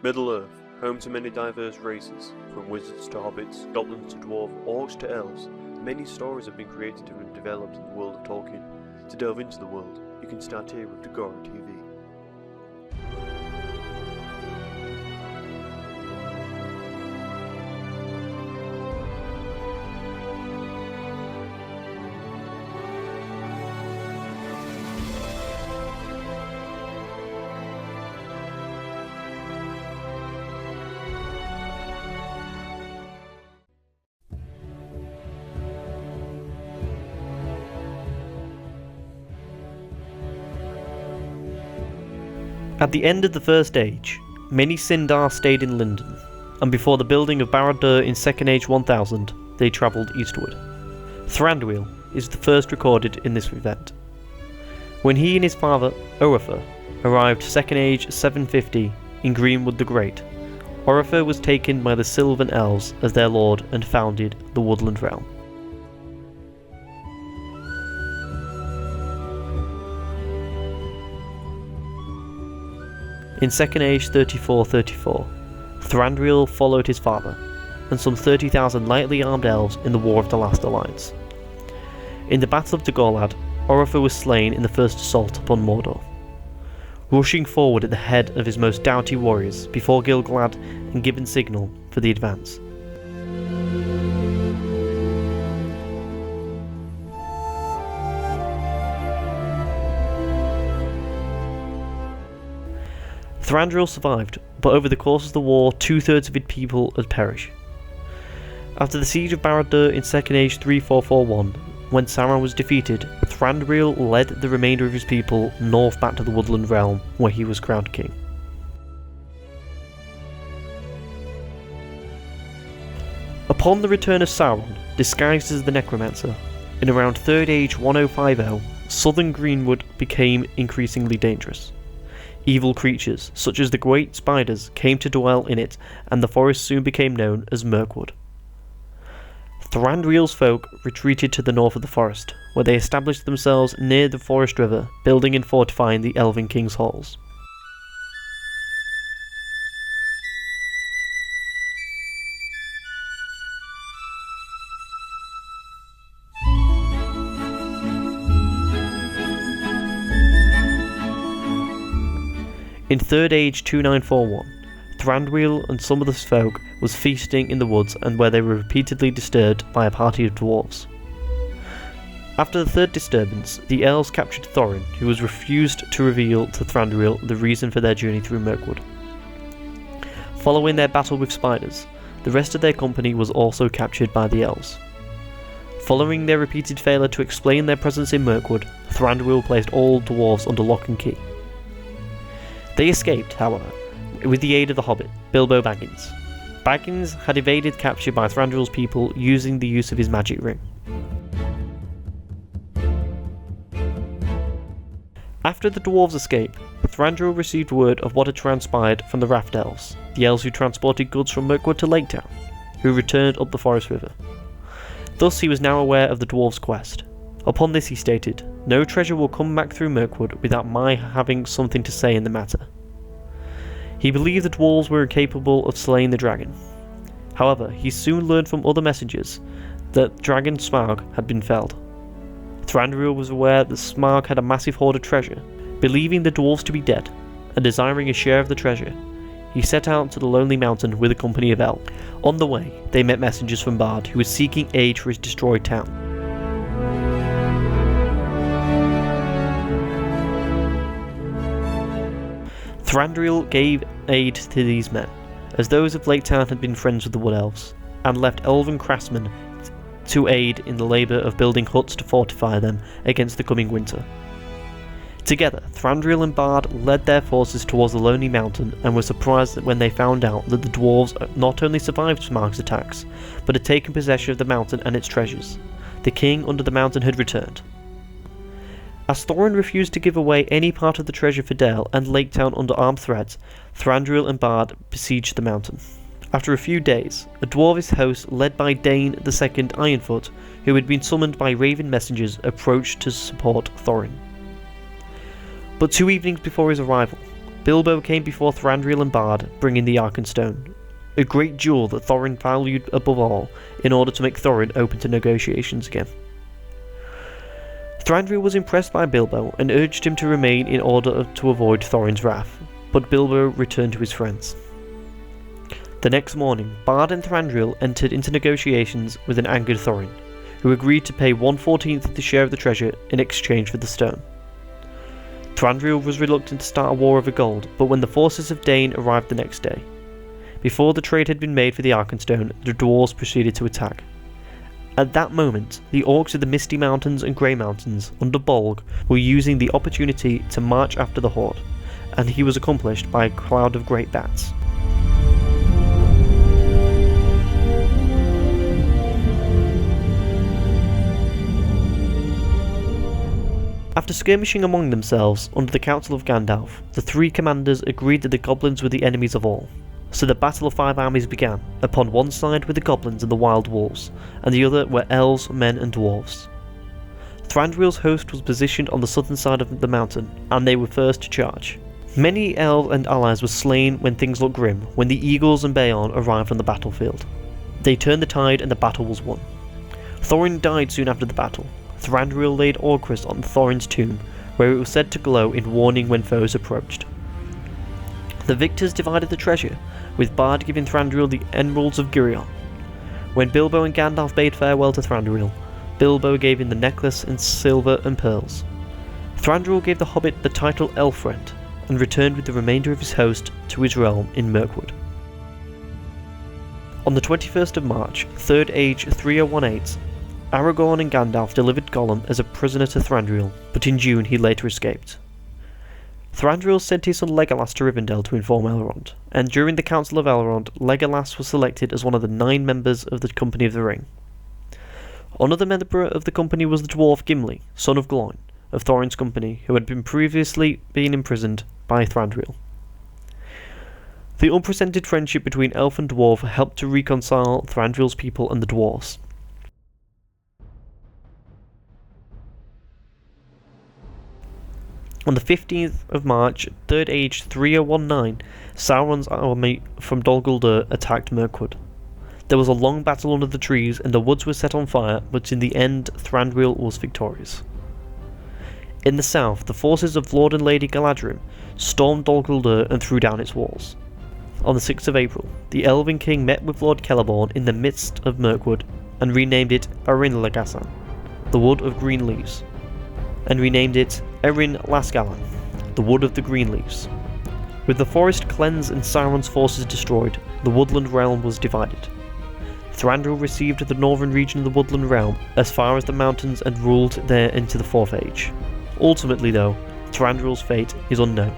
Middle-earth, home to many diverse races, from wizards to hobbits, goblins to dwarves, orcs to elves. Many stories have been created and developed in the world of Tolkien. To delve into the world, you can start here with DagoraC TV. At the end of the First Age, many Sindar stayed in Lindon, and before the building of Barad-dûr in Second Age 1000, they travelled eastward. Thranduil is the first recorded in this event. When he and his father, Oropher, arrived Second Age 750 in Greenwood the Great, Oropher was taken by the Sylvan Elves as their lord and founded the Woodland Realm. In Second Age 3434, Thranduil followed his father, and some 30,000 lightly armed elves in the War of the Last Alliance. In the Battle of Dagorlad, Oropher was slain in the first assault upon Mordor, rushing forward at the head of his most doughty warriors before Gil-galad and given signal for the advance. Thranduil survived, but over the course of the war, 2/3 of its people had perished. After the siege of Barad-dûr in Second Age 3441, when Sauron was defeated, Thranduil led the remainder of his people north back to the Woodland Realm, where he was crowned king. Upon the return of Sauron, disguised as the Necromancer, in around Third Age 1050, southern Greenwood became increasingly dangerous. Evil creatures, such as the great spiders, came to dwell in it, and the forest soon became known as Mirkwood. Thranduil's folk retreated to the north of the forest, where they established themselves near the Forest River, building and fortifying the Elven King's halls. In Third Age 2941, Thranduil and some of his folk was feasting in the woods, and where they were repeatedly disturbed by a party of dwarves. After the third disturbance, the elves captured Thorin, who was refused to reveal to Thranduil the reason for their journey through Mirkwood. Following their battle with spiders, the rest of their company was also captured by the elves. Following their repeated failure to explain their presence in Mirkwood, Thranduil placed all dwarves under lock and key. They escaped, however, with the aid of the hobbit, Bilbo Baggins. Baggins had evaded capture by Thranduil's people using the use of his magic ring. After the dwarves' escape, Thranduil received word of what had transpired from the Raft Elves, the elves who transported goods from Mirkwood to Laketown, who returned up the Forest River. Thus he was now aware of the dwarves' quest. Upon this he stated, "No treasure will come back through Mirkwood without my having something to say in the matter." He believed the dwarves were incapable of slaying the dragon. However, he soon learned from other messengers that dragon Smaug had been felled. Thranduil was aware that Smaug had a massive hoard of treasure. Believing the dwarves to be dead, and desiring a share of the treasure, he set out to the Lonely Mountain with a company of elves. On the way, they met messengers from Bard, who was seeking aid for his destroyed town. Thranduil gave aid to these men, as those of Laketown had been friends with the Wood Elves, and left elven craftsmen to aid in the labour of building huts to fortify them against the coming winter. Together, Thranduil and Bard led their forces towards the Lonely Mountain, and were surprised when they found out that the dwarves not only survived Smaug's attacks, but had taken possession of the mountain and its treasures. The king under the mountain had returned. As Thorin refused to give away any part of the treasure for Dale and Laketown under armed threat, Thranduil and Bard besieged the mountain. After a few days, a dwarvish host led by Dane II Ironfoot, who had been summoned by raven messengers, approached to support Thorin. But 2 evenings before his arrival, Bilbo came before Thranduil and Bard, bringing the Arkenstone, a great jewel that Thorin valued above all, in order to make Thorin open to negotiations again. Thranduil was impressed by Bilbo and urged him to remain in order to avoid Thorin's wrath, but Bilbo returned to his friends. The next morning, Bard and Thranduil entered into negotiations with an angered Thorin, who agreed to pay 1/14 of the share of the treasure in exchange for the stone. Thranduil was reluctant to start a war over gold, but when the forces of Dain arrived the next day, before the trade had been made for the Arkenstone, the dwarves proceeded to attack. At that moment, the orcs of the Misty Mountains and Grey Mountains, under Bolg, were using the opportunity to march after the horde, and he was accomplished by a cloud of great bats. After skirmishing among themselves under the counsel of Gandalf, the three commanders agreed that the goblins were the enemies of all. So the battle of 5 armies began. Upon one side were the goblins and the wild wolves, and the other were elves, men and dwarves. Thranduil's host was positioned on the southern side of the mountain, and they were first to charge. Many elves and allies were slain when things looked grim, when the eagles and Beorn arrived on the battlefield. They turned the tide and the battle was won. Thorin died soon after the battle. Thranduil laid Orcus on Thorin's tomb, where it was said to glow in warning when foes approached. The victors divided the treasure, with Bard giving Thranduil the Emeralds of Girion. When Bilbo and Gandalf bade farewell to Thranduil, Bilbo gave him the necklace in silver and pearls. Thranduil gave the hobbit the title Elfriend, and returned with the remainder of his host to his realm in Mirkwood. On the 21st of March, 3rd Age 3018, Aragorn and Gandalf delivered Gollum as a prisoner to Thranduil, but in June he later escaped. Thranduil sent his son Legolas to Rivendell to inform Elrond, and during the Council of Elrond, Legolas was selected as one of the 9 members of the Company of the Ring. Another member of the company was the dwarf Gimli, son of Gloin, of Thorin's company, who had previously been imprisoned by Thranduil. The unprecedented friendship between elf and dwarf helped to reconcile Thranduil's people and the dwarves. On the 15th of March, 3rd Age 3019, Sauron's army from Dol Guldur attacked Mirkwood. There was a long battle under the trees and the woods were set on fire, but in the end Thranduil was victorious. In the south, the forces of Lord and Lady Galadrim stormed Dol Guldur and threw down its walls. On the 6th of April, the Elven King met with Lord Celeborn in the midst of Mirkwood and renamed it Arin Lagasan, the Wood of Green Leaves, and renamed it Erin Lasgalan, the Wood of the Green Leaves. With the forest cleansed and Sauron's forces destroyed, the woodland realm was divided. Thranduil received the northern region of the woodland realm as far as the mountains and ruled there into the 4th Age. Ultimately though, Thranduil's fate is unknown.